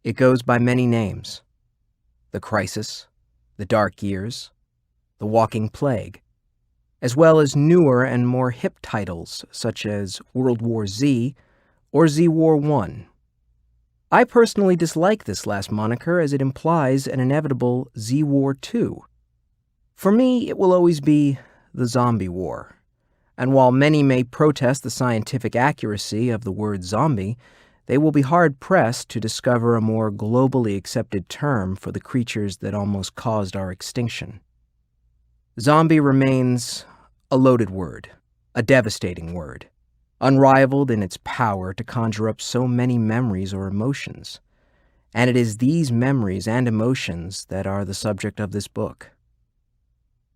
It goes by many names: The Crisis, The Dark Years, The Walking Plague, as well as newer and more hip titles such as World War Z or Z-War 1. I personally dislike this last moniker as it implies an inevitable Z-War 2. For me, it will always be the Zombie War. And while many may protest the scientific accuracy of the word zombie, they will be hard-pressed to discover a more globally accepted term for the creatures that almost caused our extinction. Zombie remains a loaded word, a devastating word, unrivaled in its power to conjure up so many memories or emotions. And it is these memories and emotions that are the subject of this book.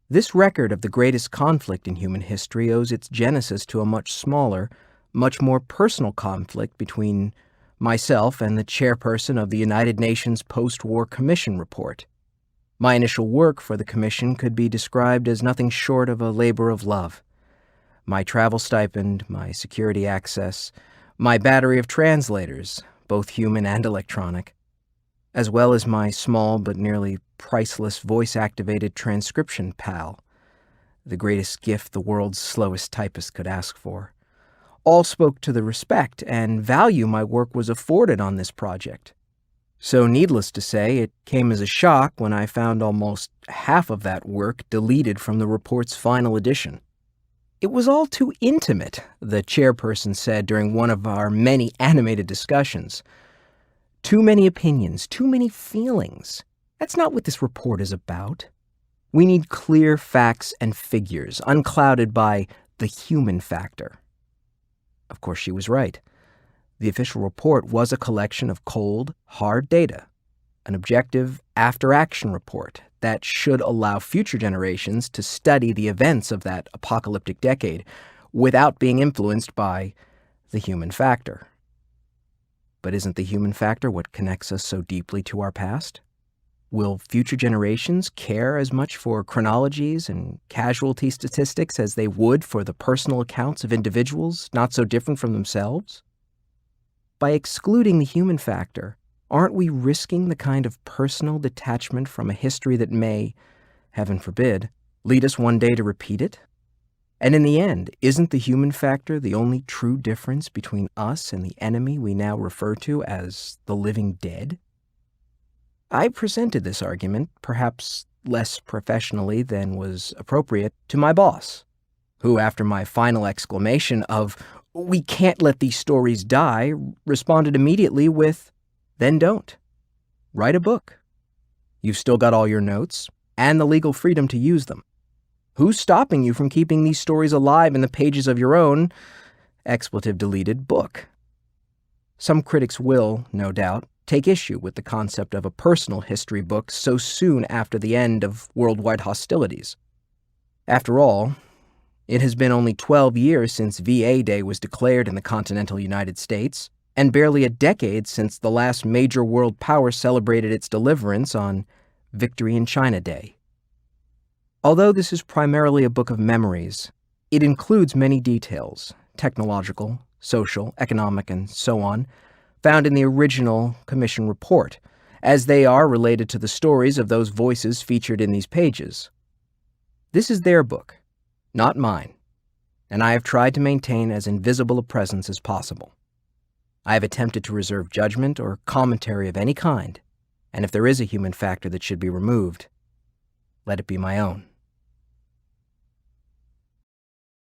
This record of the greatest conflict in human history owes its genesis to a much smaller, much more personal conflict between myself and the chairperson of the United Nations Post-War Commission report. My initial work for the commission could be described as nothing short of a labor of love. My travel stipend, my security access, my battery of translators, both human and electronic, as well as my small but nearly priceless voice-activated transcription pal, the greatest gift the world's slowest typist could ask for, all spoke to the respect and value my work was afforded on this project. So needless to say, it came as a shock when I found almost half of that work deleted from the report's final edition. It was all too intimate, the chairperson said during one of our many animated discussions. Too many opinions, too many feelings. That's not what this report is about. We need clear facts and figures, unclouded by the human factor. Of course, she was right. The official report was a collection of cold, hard data, an objective after-action report that should allow future generations to study the events of that apocalyptic decade without being influenced by the human factor. But isn't the human factor what connects us so deeply to our past? Will future generations care as much for chronologies and casualty statistics as they would for the personal accounts of individuals not so different from themselves? By excluding the human factor, aren't we risking the kind of personal detachment from a history that may, heaven forbid, lead us one day to repeat it? And in the end, isn't the human factor the only true difference between us and the enemy we now refer to as the living dead? I presented this argument, perhaps less professionally than was appropriate, to my boss, who, after my final exclamation of, "We can't let these stories die," responded immediately with, "Then don't. Write a book. You've still got all your notes and the legal freedom to use them. Who's stopping you from keeping these stories alive in the pages of your own, expletive deleted, book?" Some critics will, no doubt, take issue with the concept of a personal history book so soon after the end of worldwide hostilities. After all, it has been only 12 years since VA Day was declared in the continental United States, and barely a decade since the last major world power celebrated its deliverance on Victory in China Day. Although this is primarily a book of memories, it includes many details, technological, social, economic, and so on, found in the original Commission report, as they are related to the stories of those voices featured in these pages. This is their book, not mine, and I have tried to maintain as invisible a presence as possible. I have attempted to reserve judgment or commentary of any kind, and if there is a human factor that should be removed, let it be my own.